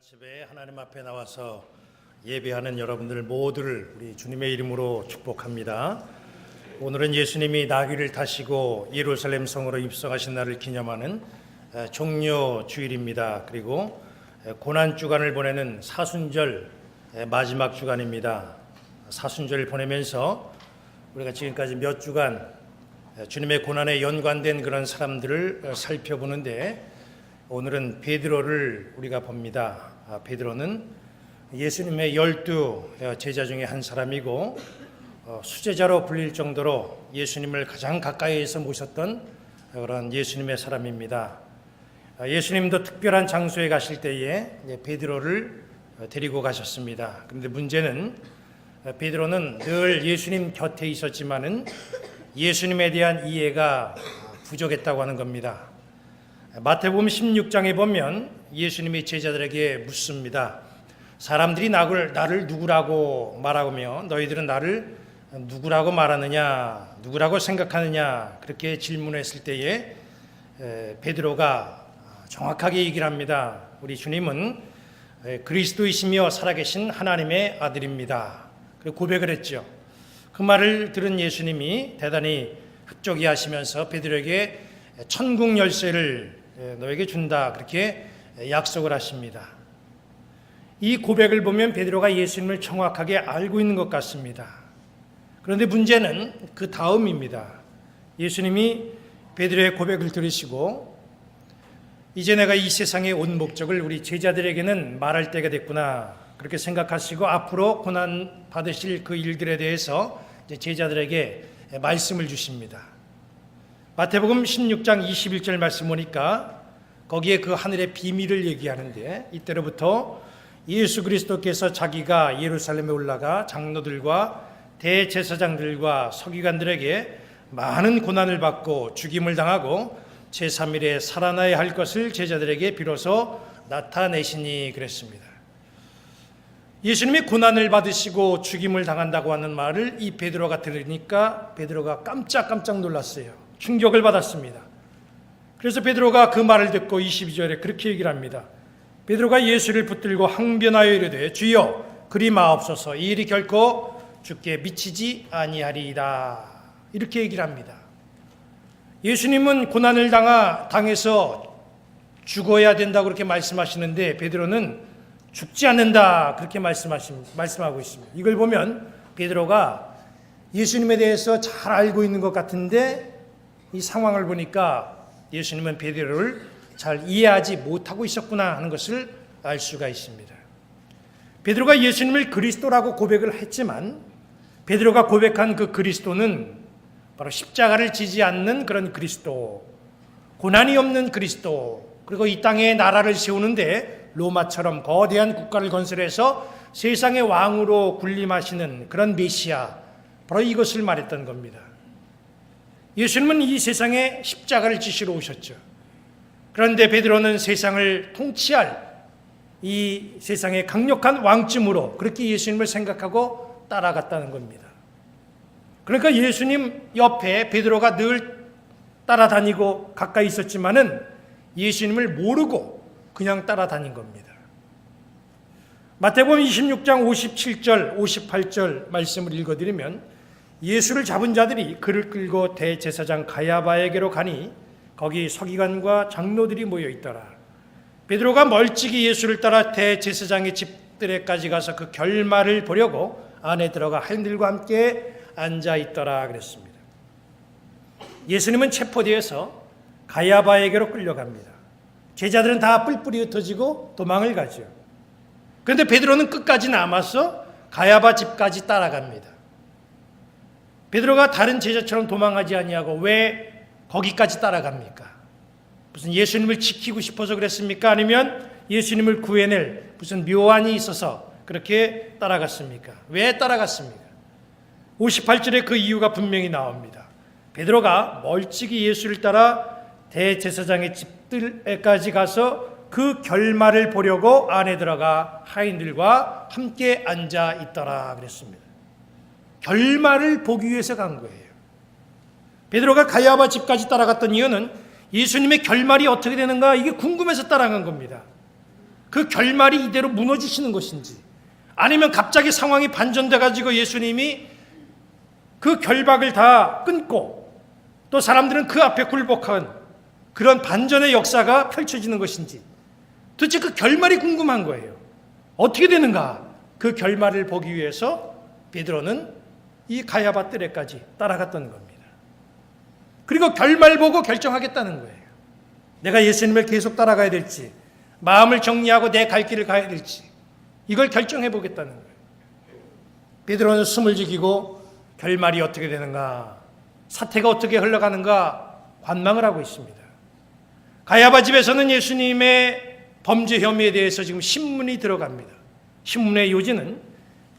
아침에 하나님 앞에 나와서 예배하는 여러분들 모두를 우리 주님의 이름으로 축복합니다. 오늘은 예수님이 나귀를 타시고 예루살렘 성으로 입성하신 날을 기념하는 종려 주일입니다. 그리고 고난 주간을 보내는 사순절 마지막 주간입니다. 사순절을 보내면서 우리가 지금까지 몇 주간 주님의 고난에 연관된 그런 사람들을 살펴보는데 오늘은 베드로를 우리가 봅니다. 베드로는 예수님의 12 제자 중에 한 사람이고 수제자로 불릴 정도로 예수님을 가장 가까이에서 모셨던 그런 예수님의 사람입니다. 예수님도 특별한 장소에 가실 때에 베드로를 데리고 가셨습니다. 그런데 문제는 베드로는 늘 예수님 곁에 있었지만은 예수님에 대한 이해가 부족했다고 하는 겁니다. 마태복음 16장에 보면 예수님이 제자들에게 묻습니다. 사람들이 나를 누구라고 말하며 너희들은 나를 누구라고 말하느냐, 누구라고 생각하느냐, 그렇게 질문했을 때에 베드로가 정확하게 얘기를 합니다. 우리 주님은 그리스도이시며 살아계신 하나님의 아들입니다. 그리고 고백을 했죠. 그 말을 들은 예수님이 대단히 흡족해 하시면서 베드로에게 천국 열쇠를 너에게 준다, 그렇게 약속을 하십니다. 이 고백을 보면 베드로가 예수님을 정확하게 알고 있는 것 같습니다. 그런데 문제는 그 다음입니다. 예수님이 베드로의 고백을 들으시고 이제 내가 이 세상에 온 목적을 우리 제자들에게는 말할 때가 됐구나, 그렇게 생각하시고 앞으로 고난 받으실 그 일들에 대해서 제자들에게 말씀을 주십니다. 마태복음 16장 21절 말씀 보니까 거기에 그 하늘의 비밀을 얘기하는데, 이때로부터 예수 그리스도께서 자기가 예루살렘에 올라가 장로들과 대제사장들과 서기관들에게 많은 고난을 받고 죽임을 당하고 제3일에 살아나야 할 것을 제자들에게 비로소 나타내시니 그랬습니다. 예수님이 고난을 받으시고 죽임을 당한다고 하는 말을 이 베드로가 들으니까 베드로가 깜짝 놀랐어요. 충격을 받았습니다. 그래서 베드로가 그 말을 듣고 22절에 그렇게 얘기를 합니다. 베드로가 예수를 붙들고 항변하여 이르되 주여 그리 마옵소서, 이 일이 결코 주께 미치지 아니하리이다, 이렇게 얘기를 합니다. 예수님은 고난을 당해서 죽어야 된다고 그렇게 말씀하시는데 베드로는 죽지 않는다, 그렇게 말씀하고 있습니다. 이걸 보면 베드로가 예수님에 대해서 잘 알고 있는 것 같은데 이 상황을 보니까 예수님은 베드로를 잘 이해하지 못하고 있었구나 하는 것을 알 수가 있습니다. 베드로가 예수님을 그리스도라고 고백을 했지만 베드로가 고백한 그 그리스도는 바로 십자가를 지지 않는 그런 그리스도, 고난이 없는 그리스도, 그리고 이 땅에 나라를 세우는데 로마처럼 거대한 국가를 건설해서 세상의 왕으로 군림하시는 그런 메시아, 바로 이것을 말했던 겁니다. 예수님은 이 세상에 십자가를 지시러 오셨죠. 그런데 베드로는 세상을 통치할 이 세상의 강력한 왕쯤으로 그렇게 예수님을 생각하고 따라갔다는 겁니다. 그러니까 예수님 옆에 베드로가 늘 따라다니고 가까이 있었지만은 예수님을 모르고 그냥 따라다닌 겁니다. 마태복음 26장 57절 58절 말씀을 읽어드리면 예수를 잡은 자들이 그를 끌고 대제사장 가야바에게로 가니 거기 서기관과 장로들이 모여 있더라. 베드로가 멀찍이 예수를 따라 대제사장의 집들에까지 가서 그 결말을 보려고 안에 들어가 하인들과 함께 앉아 있더라 그랬습니다. 예수님은 체포되어서 가야바에게로 끌려갑니다. 제자들은 다 뿔뿔이 흩어지고 도망을 가죠. 그런데 베드로는 끝까지 남아서 가야바 집까지 따라갑니다. 베드로가 다른 제자처럼 도망하지 아니하고 왜 거기까지 따라갑니까? 무슨 예수님을 지키고 싶어서 그랬습니까? 아니면 예수님을 구해낼 무슨 묘안이 있어서 그렇게 따라갔습니까? 왜 따라갔습니까? 58절에 그 이유가 분명히 나옵니다. 베드로가 멀찍이 예수를 따라 대제사장의 집들에까지 가서 그 결말을 보려고 안에 들어가 하인들과 함께 앉아 있더라 그랬습니다. 결말을 보기 위해서 간 거예요. 베드로가 가야바 집까지 따라갔던 이유는 예수님의 결말이 어떻게 되는가, 이게 궁금해서 따라간 겁니다. 그 결말이 이대로 무너지시는 것인지, 아니면 갑자기 상황이 반전돼 가지고 예수님이 그 결박을 다 끊고 또 사람들은 그 앞에 굴복한 그런 반전의 역사가 펼쳐지는 것인지, 도대체 그 결말이 궁금한 거예요. 어떻게 되는가? 그 결말을 보기 위해서 베드로는 이 가야바 뜰에까지 따라갔던 겁니다. 그리고 결말 보고 결정하겠다는 거예요. 내가 예수님을 계속 따라가야 될지, 마음을 정리하고 내 갈 길을 가야 될지, 이걸 결정해 보겠다는 거예요. 베드로는 숨을 죽이고 결말이 어떻게 되는가, 사태가 어떻게 흘러가는가 관망을 하고 있습니다. 가야바 집에서는 예수님의 범죄 혐의에 대해서 지금 신문이 들어갑니다. 신문의 요지는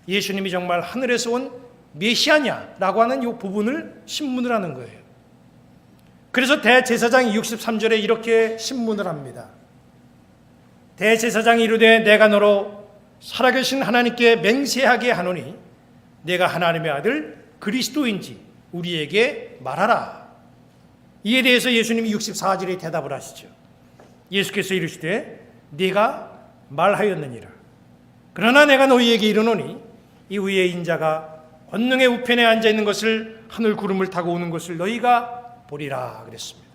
예수님이 정말 하늘에서 온 메시아냐라고 하는 이 부분을 신문을 하는 거예요. 그래서 대제사장이 63절에 이렇게 신문을 합니다. 대제사장이 이르되 내가 너로 살아계신 하나님께 맹세하게 하노니 내가 하나님의 아들 그리스도인지 우리에게 말하라. 이에 대해서 예수님이 64절에 대답을 하시죠. 예수께서 이르시되 네가 말하였느니라. 그러나 내가 너희에게 이르노니 이 위에 인자가 권능의 우편에 앉아있는 것을, 하늘 구름을 타고 오는 것을 너희가 보리라 그랬습니다.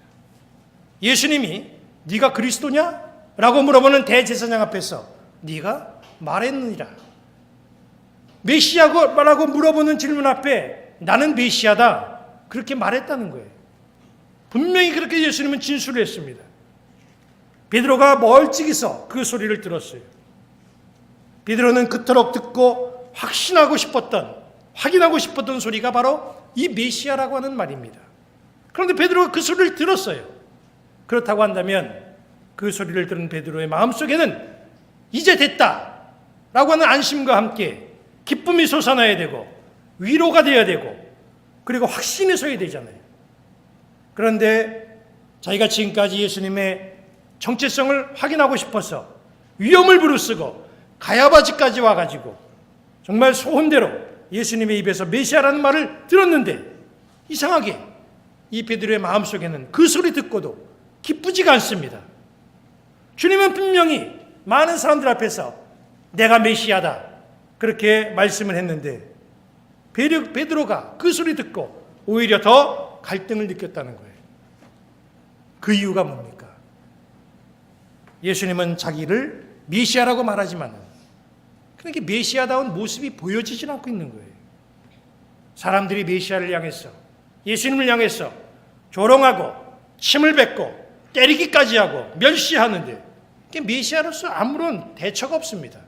예수님이 네가 그리스도냐? 라고 물어보는 대제사장 앞에서 네가 말했느니라. 메시아라고 물어보는 질문 앞에 나는 메시아다 그렇게 말했다는 거예요. 분명히 그렇게 예수님은 진술을 했습니다. 베드로가 멀찍이서 그 소리를 들었어요. 베드로는 그토록 듣고 확신하고 싶었던, 확인하고 싶었던 소리가 바로 이 메시아라고 하는 말입니다. 그런데 베드로가 그 소리를 들었어요. 그렇다고 한다면 그 소리를 들은 베드로의 마음속에는 이제 됐다 라고 하는 안심과 함께 기쁨이 솟아나야 되고 위로가 되어야 되고 그리고 확신이 서야 되잖아요. 그런데 자기가 지금까지 예수님의 정체성을 확인하고 싶어서 위험을 부르쓰고 가야바집까지 와가지고 정말 소원대로 예수님의 입에서 메시아라는 말을 들었는데 이상하게 이 베드로의 마음속에는 그 소리 듣고도 기쁘지가 않습니다. 주님은 분명히 많은 사람들 앞에서 내가 메시아다 그렇게 말씀을 했는데 베드로가 그 소리 듣고 오히려 더 갈등을 느꼈다는 거예요. 그 이유가 뭡니까? 예수님은 자기를 메시아라고 말하지만 그렇게 메시아다운 모습이 보여지질 않고 있는 거예요. 사람들이 메시아를 향해서, 예수님을 향해서 조롱하고 침을 뱉고 때리기까지 하고 멸시하는데 메시아로서 아무런 대처가 없습니다.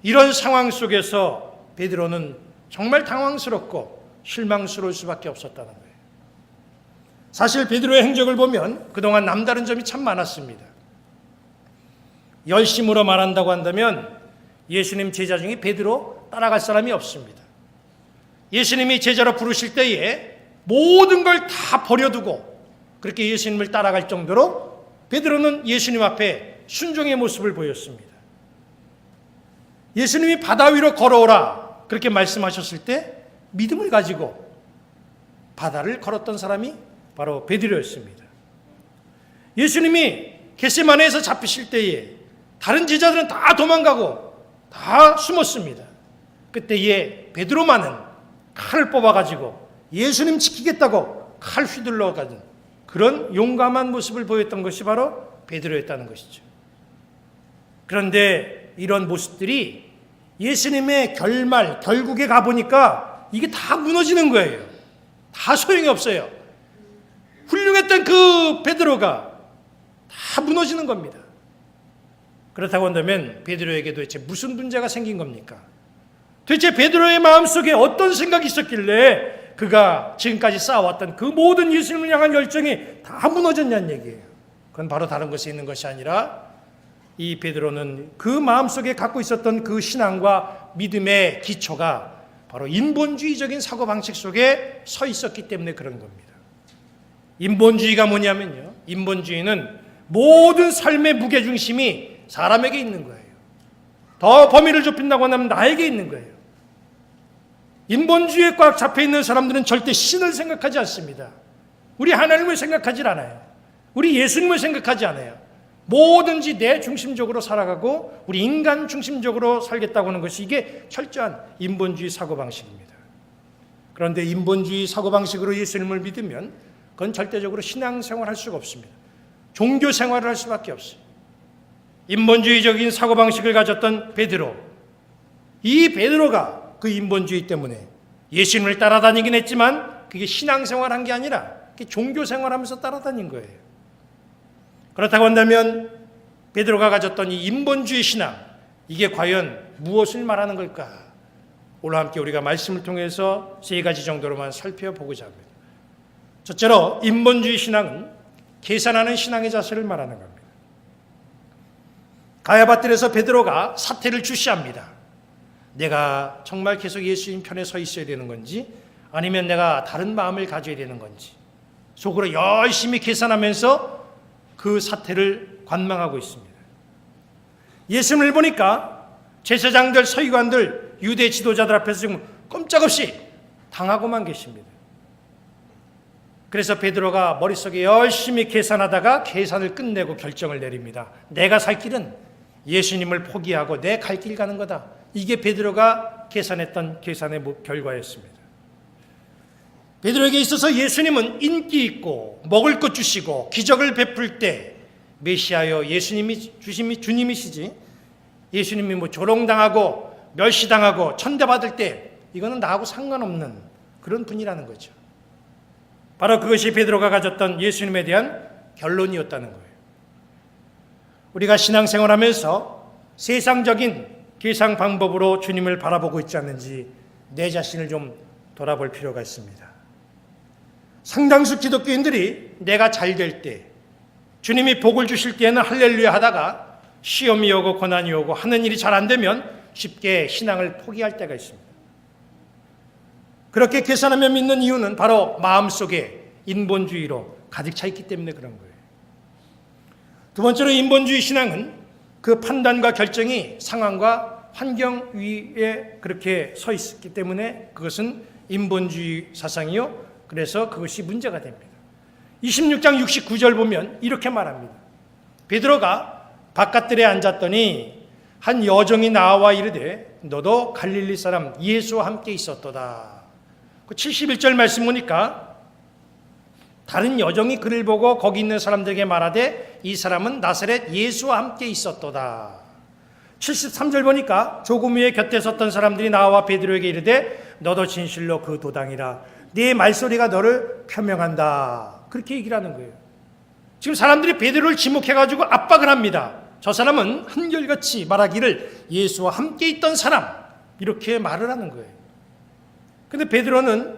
이런 상황 속에서 베드로는 정말 당황스럽고 실망스러울 수밖에 없었다는 거예요. 사실 베드로의 행적을 보면 그동안 남다른 점이 참 많았습니다. 열심으로 말한다고 한다면 예수님 제자 중에 베드로 따라갈 사람이 없습니다. 예수님이 제자로 부르실 때에 모든 걸 다 버려두고 그렇게 예수님을 따라갈 정도로 베드로는 예수님 앞에 순종의 모습을 보였습니다. 예수님이 바다 위로 걸어오라 그렇게 말씀하셨을 때 믿음을 가지고 바다를 걸었던 사람이 바로 베드로였습니다. 예수님이 겟세마네에서 잡히실 때에 다른 제자들은 다 도망가고 다 숨었습니다. 그때에 베드로만은 칼을 뽑아가지고 예수님 지키겠다고 칼 휘둘러 가는 그런 용감한 모습을 보였던 것이 바로 베드로였다는 것이죠. 그런데 이런 모습들이 예수님의 결국에 가보니까 이게 다 무너지는 거예요. 다 소용이 없어요. 훌륭했던 그 베드로가 다 무너지는 겁니다. 그렇다고 한다면 베드로에게 도대체 무슨 문제가 생긴 겁니까? 도대체 베드로의 마음속에 어떤 생각이 있었길래 그가 지금까지 쌓아왔던 그 모든 예수님을 향한 열정이 다 무너졌냐는 얘기예요. 그건 바로 다른 것이 있는 것이 아니라 이 베드로는 그 마음속에 갖고 있었던 그 신앙과 믿음의 기초가 바로 인본주의적인 사고방식 속에 서 있었기 때문에 그런 겁니다. 인본주의가 뭐냐면요, 인본주의는 모든 삶의 무게중심이 사람에게 있는 거예요. 더 범위를 좁힌다고 하면 나에게 있는 거예요. 인본주의에 꽉 잡혀있는 사람들은 절대 신을 생각하지 않습니다. 우리 하나님을 생각하지 않아요. 우리 예수님을 생각하지 않아요. 뭐든지 내 중심적으로 살아가고 우리 인간 중심적으로 살겠다고 하는 것이 이게 철저한 인본주의 사고방식입니다. 그런데 인본주의 사고방식으로 예수님을 믿으면 그건 절대적으로 신앙생활을 할 수가 없습니다. 종교생활을 할 수밖에 없어요. 인본주의적인 사고방식을 가졌던 베드로, 이 베드로가 그 인본주의 때문에 예수님을 따라다니긴 했지만 그게 신앙생활한 게 아니라 그게 종교생활하면서 따라다닌 거예요. 그렇다고 한다면 베드로가 가졌던 이 인본주의 신앙, 이게 과연 무엇을 말하는 걸까? 오늘 함께 우리가 말씀을 통해서 세 가지 정도로만 살펴보고자 합니다. 첫째로 인본주의 신앙은 계산하는 신앙의 자세를 말하는 겁니다. 가야바뜰에서 베드로가 사태를 주시합니다. 내가 정말 계속 예수님 편에 서 있어야 되는 건지 아니면 내가 다른 마음을 가져야 되는 건지 속으로 열심히 계산하면서 그 사태를 관망하고 있습니다. 예수님을 보니까 제사장들, 서기관들, 유대 지도자들 앞에서 지금 꼼짝없이 당하고만 계십니다. 그래서 베드로가 머릿속에 열심히 계산하다가 계산을 끝내고 결정을 내립니다. 내가 살 길은 예수님을 포기하고 내 갈 길 가는 거다. 이게 베드로가 계산했던 계산의 결과였습니다. 베드로에게 있어서 예수님은 인기 있고 먹을 것 주시고 기적을 베풀 때 메시아여 예수님이 주님이시지 예수님이 뭐 조롱당하고 멸시당하고 천대받을 때 이거는 나하고 상관없는 그런 분이라는 거죠. 바로 그것이 베드로가 가졌던 예수님에 대한 결론이었다는 거예요. 우리가 신앙생활하면서 세상적인 계산 방법으로 주님을 바라보고 있지 않는지 내 자신을 좀 돌아볼 필요가 있습니다. 상당수 기독교인들이 내가 잘 될 때, 주님이 복을 주실 때에는 할렐루야 하다가 시험이 오고 고난이 오고 하는 일이 잘 안 되면 쉽게 신앙을 포기할 때가 있습니다. 그렇게 계산하며 믿는 이유는 바로 마음속에 인본주의로 가득 차 있기 때문에 그런 거예요. 두 번째로 인본주의 신앙은 그 판단과 결정이 상황과 환경 위에 그렇게 서 있기 때문에 그것은 인본주의 사상이요. 그래서 그것이 문제가 됩니다. 26장 69절 보면 이렇게 말합니다. 베드로가 바깥들에 앉았더니 한 여종이 나와 이르되 너도 갈릴리 사람 예수와 함께 있었도다. 그 71절 말씀 보니까 다른 여종이 그를 보고 거기 있는 사람들에게 말하되 이 사람은 나사렛 예수와 함께 있었도다. 73절 보니까 조금 후에 곁에 섰던 사람들이 나와 베드로에게 이르되 너도 진실로 그 도당이라. 네 말소리가 너를 표명한다. 그렇게 얘기를 하는 거예요. 지금 사람들이 베드로를 지목해가지고 압박을 합니다. 저 사람은 한결같이 말하기를 예수와 함께 있던 사람 이렇게 말을 하는 거예요. 근데 베드로는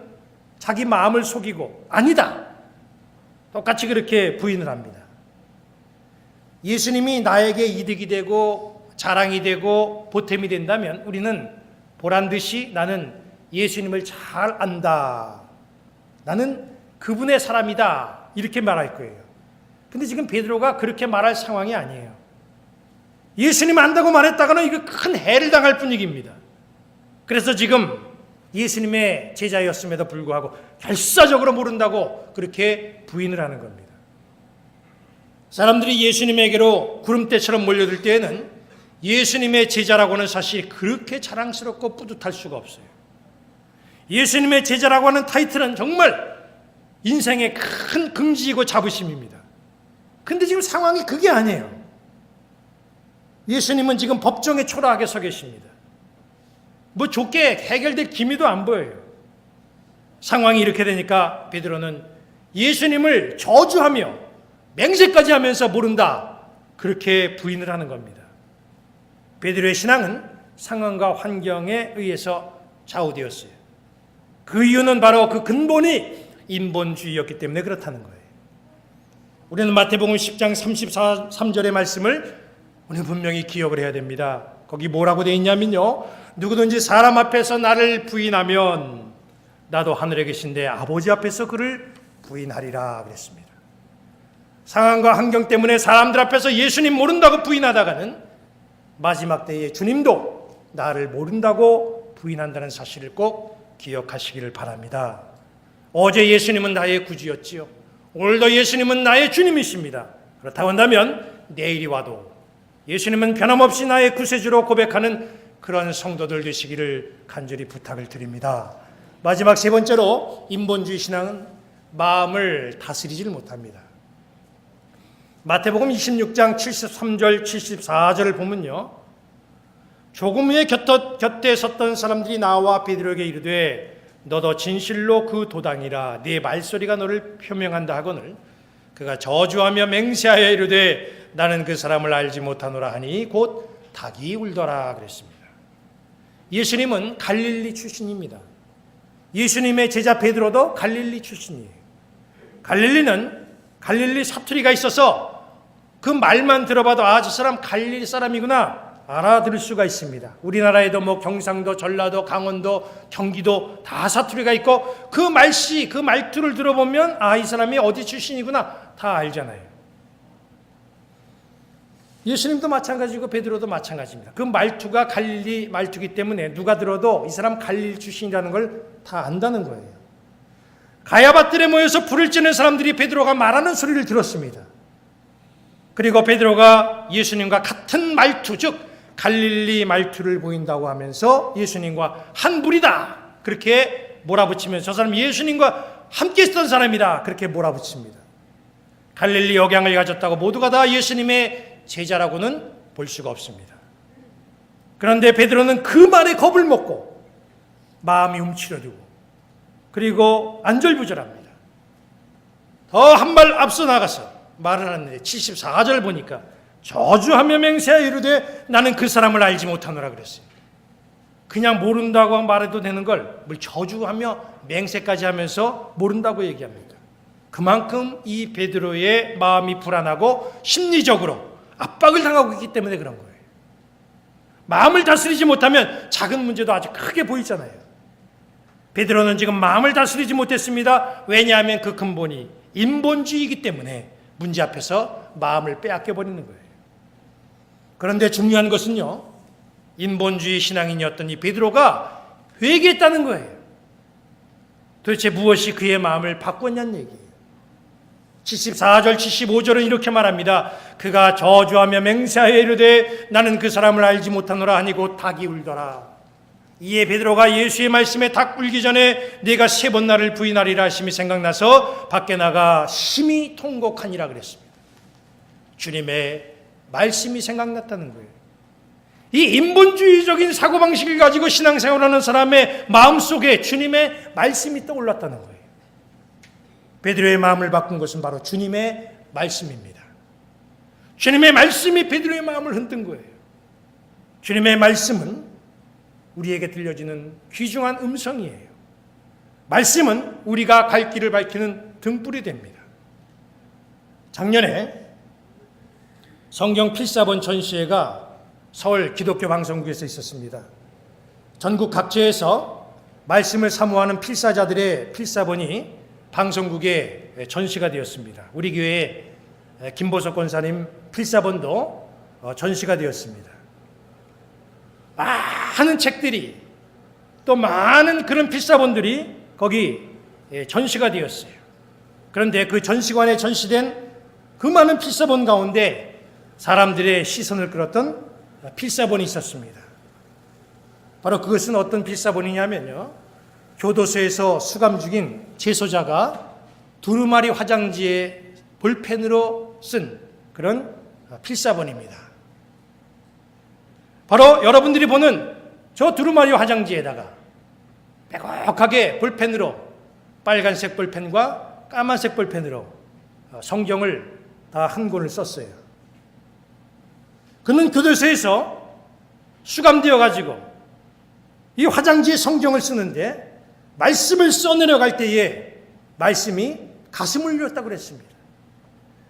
자기 마음을 속이고 아니다. 똑같이 그렇게 부인을 합니다. 예수님이 나에게 이득이 되고 자랑이 되고 보탬이 된다면 우리는 보란듯이 나는 예수님을 잘 안다. 나는 그분의 사람이다. 이렇게 말할 거예요. 근데 지금 베드로가 그렇게 말할 상황이 아니에요. 예수님 안다고 말했다가는 이거 큰 해를 당할 분위기입니다. 그래서 지금 예수님의 제자였음에도 불구하고 결사적으로 모른다고 그렇게 부인을 하는 겁니다. 사람들이 예수님에게로 구름대처럼 몰려들 때에는 예수님의 제자라고 하는 사실이 그렇게 자랑스럽고 뿌듯할 수가 없어요. 예수님의 제자라고 하는 타이틀은 정말 인생의 큰 긍지이고 자부심입니다. 근데 지금 상황이 그게 아니에요. 예수님은 지금 법정에 초라하게 서 계십니다. 뭐 좋게 해결될 기미도 안 보여요. 상황이 이렇게 되니까 베드로는 예수님을 저주하며 맹세까지 하면서 모른다. 그렇게 부인을 하는 겁니다. 베드로의 신앙은 상황과 환경에 의해서 좌우되었어요. 그 이유는 바로 그 근본이 인본주의였기 때문에 그렇다는 거예요. 우리는 마태복음 10장 33절의 말씀을 우리 분명히 기억을 해야 됩니다. 거기 뭐라고 되어 있냐면요. 누구든지 사람 앞에서 나를 부인하면 나도 하늘에 계신 내 아버지 앞에서 그를 부인하리라 그랬습니다. 상황과 환경 때문에 사람들 앞에서 예수님 모른다고 부인하다가는 마지막 때에 주님도 나를 모른다고 부인한다는 사실을 꼭 기억하시기를 바랍니다. 어제 예수님은 나의 구주였지요. 오늘도 예수님은 나의 주님이십니다. 그렇다고 한다면 내일이 와도 예수님은 변함없이 나의 구세주로 고백하는 그런 성도들 되시기를 간절히 부탁을 드립니다. 마지막 세 번째로 인본주의 신앙은 마음을 다스리질 못합니다. 마태복음 26장 73절 74절을 보면요, 조금 후에 곁에 섰던 사람들이 나와 베드로에게 이르되 너도 진실로 그 도당이라 네 말소리가 너를 표명한다 하거늘 그가 저주하며 맹세하여 이르되 나는 그 사람을 알지 못하노라 하니 곧 닭이 울더라 그랬습니다. 예수님은 갈릴리 출신입니다. 예수님의 제자 베드로도 갈릴리 출신이에요. 갈릴리 사투리가 있어서 그 말만 들어봐도 아, 저 사람 갈릴리 사람이구나 알아들을 수가 있습니다. 우리나라에도 뭐 경상도, 전라도, 강원도, 경기도 다 사투리가 있고 그 말씨, 그 말투를 들어보면 아, 이 사람이 어디 출신이구나 다 알잖아요. 예수님도 마찬가지고 베드로도 마찬가지입니다. 그 말투가 갈릴리 말투기 때문에 누가 들어도 이 사람 갈릴리 출신이라는 걸 다 안다는 거예요. 가야밭들에 모여서 불을 쬐는 사람들이 베드로가 말하는 소리를 들었습니다. 그리고 베드로가 예수님과 같은 말투, 즉 갈릴리 말투를 보인다고 하면서 예수님과 한 불이다 그렇게 몰아붙이면서 저 사람 예수님과 함께 있었던 사람이다 그렇게 몰아붙입니다. 갈릴리 억양을 가졌다고 모두가 다 예수님의 제자라고는 볼 수가 없습니다. 그런데 베드로는 그 말에 겁을 먹고 마음이 움츠러들고 그리고 안절부절합니다. 더 한 발 앞서 나가서 말을 하는데 74절 보니까 저주하며 맹세하여 이르되 나는 그 사람을 알지 못하노라 그랬어요. 그냥 모른다고 말해도 되는 걸 뭘 저주하며 맹세까지 하면서 모른다고 얘기합니다. 그만큼 이 베드로의 마음이 불안하고 심리적으로 압박을 당하고 있기 때문에 그런 거예요. 마음을 다스리지 못하면 작은 문제도 아주 크게 보이잖아요. 베드로는 지금 마음을 다스리지 못했습니다. 왜냐하면 그 근본이 인본주의이기 때문에 문제 앞에서 마음을 빼앗겨 버리는 거예요. 그런데 중요한 것은요, 인본주의 신앙인이었던 이 베드로가 회개했다는 거예요. 도대체 무엇이 그의 마음을 바꿨냐는 얘기예요. 74절 75절은 이렇게 말합니다. 그가 저주하며 맹세하여 이르되 나는 그 사람을 알지 못하노라 하니 곧 닭이 울더라. 이에 베드로가 예수의 말씀에 닭 울기 전에 네가 세 번 나를 부인하리라 하심이 생각나서 밖에 나가 심히 통곡하니라 그랬습니다. 주님의 말씀이 생각났다는 거예요. 이 인본주의적인 사고방식을 가지고 신앙생활하는 사람의 마음속에 주님의 말씀이 떠올랐다는 거예요. 베드로의 마음을 바꾼 것은 바로 주님의 말씀입니다. 주님의 말씀이 베드로의 마음을 흔든 거예요. 주님의 말씀은 우리에게 들려지는 귀중한 음성이에요. 말씀은 우리가 갈 길을 밝히는 등불이 됩니다. 작년에 성경 필사본 전시회가 서울 기독교 방송국에서 있었습니다. 전국 각지에서 말씀을 사모하는 필사자들의 필사본이 방송국에 전시가 되었습니다. 우리 교회 김보석 권사님 필사본도 전시가 되었습니다. 많은 책들이 또 많은 그런 필사본들이 거기 전시가 되었어요. 그런데 그 전시관에 전시된 그 많은 필사본 가운데 사람들의 시선을 끌었던 필사본이 있었습니다. 바로 그것은 어떤 필사본이냐면요, 교도소에서 수감 중인 재소자가 두루마리 화장지에 볼펜으로 쓴 그런 필사본입니다. 바로 여러분들이 보는 저 두루마리 화장지에다가 빼곡하게 볼펜으로, 빨간색 볼펜과 까만색 볼펜으로 성경을 다 한 권을 썼어요. 그는 교도소에서 수감되어 가지고 이 화장지에 성경을 쓰는데 말씀을 써내려갈 때에 말씀이 가슴을 울렸다고 그랬습니다.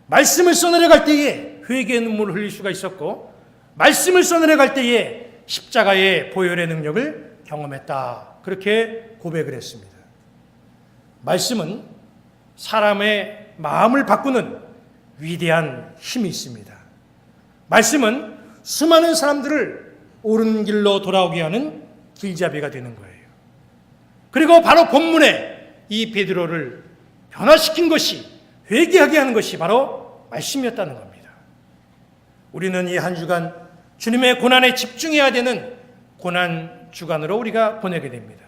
말씀을 써내려갈 때에 회개의 눈물을 흘릴 수가 있었고, 말씀을 써내려갈 때에 십자가의 보혈의 능력을 경험했다, 그렇게 고백을 했습니다. 말씀은 사람의 마음을 바꾸는 위대한 힘이 있습니다. 말씀은 수많은 사람들을 옳은 길로 돌아오게 하는 길잡이가 되는 거예요. 그리고 바로 본문에 이 베드로를 변화시킨 것이, 회개하게 하는 것이 바로 말씀이었다는 겁니다. 우리는 이 한 주간 주님의 고난에 집중해야 되는 고난 주간으로 우리가 보내게 됩니다.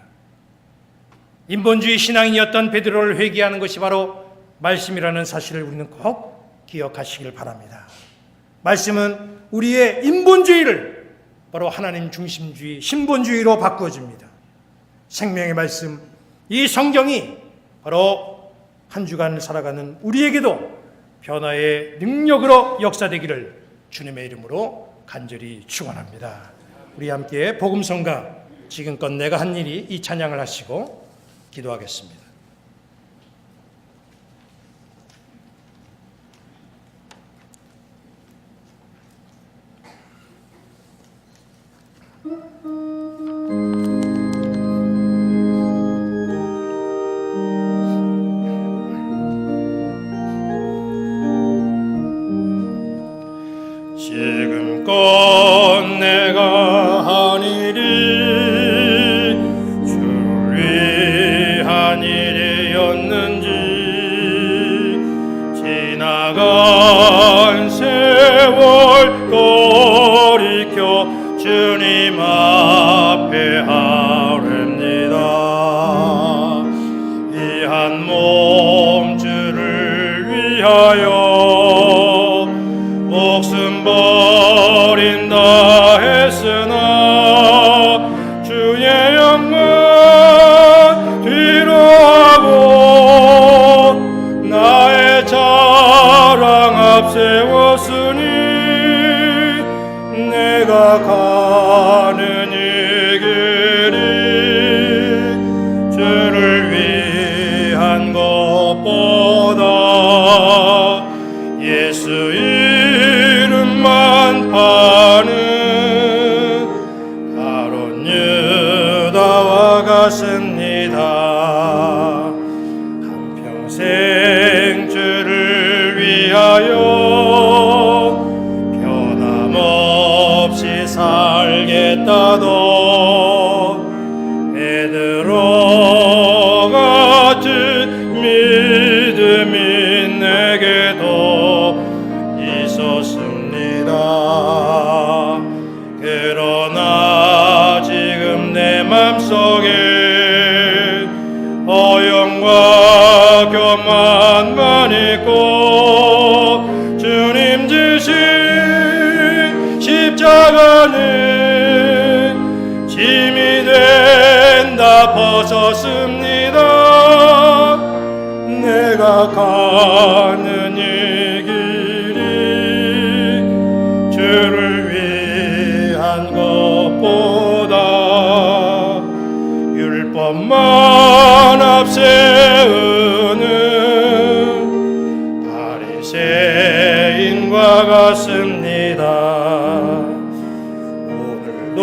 인본주의 신앙인이었던 베드로를 회개하는 것이 바로 말씀이라는 사실을 우리는 꼭 기억하시길 바랍니다. 말씀은 우리의 인본주의를 바로 하나님 중심주의, 신본주의로 바꾸어줍니다. 생명의 말씀, 이 성경이 바로 한 주간 살아가는 우리에게도 변화의 능력으로 역사되기를 주님의 이름으로 간절히 축원합니다. 우리 함께 복음성가 지금껏 내가 한 일이 이 찬양을 하시고 기도하겠습니다. 지금껏 내가 한 일이 주를 위한 일이었는지 지나간 세월 돌이켜 주님 앞에 하렵니다. 이 한 몸 주를 위하여 목숨 버린다 했으나 주의 영광 뒤로 하고 나의 자랑 앞세웠으니 내가 가는 이 길이 주를 위한 것보다 예수 이름만 파는 가룟 유다와 같습니다. 한평생 주를 위하여 변함없이 살겠다던 베드로 같은 믿음이 내게도 있었습니다. 그러나 지금 내 맘속에 허영과 교만만 있고 주님 지신 십자가는 짐이 된다 벗었습니다. 내가 가는 이 길이 주를 위한 것보다 율법만 앞세우는 바리새인과 같습니다. 오늘도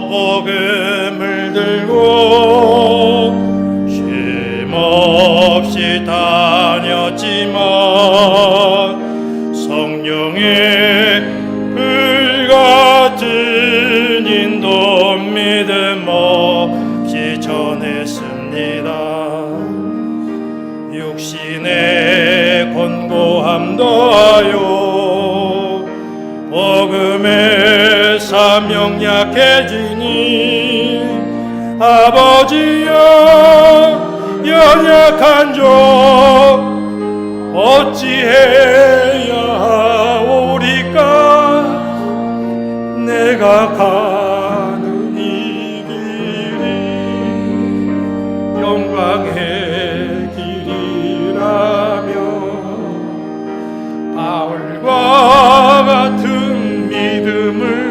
복음을 들고 쉼없이 다녔지만 성령의 불같은 인도 믿음 없이 전했습니다. 육신의 권고함 더하여 복음의 사명 약해지니 아버지여 연약한 종 어찌해야 하오리까. 내가 가는 이 길이 영광의 길이라며 바울과 같은 믿음을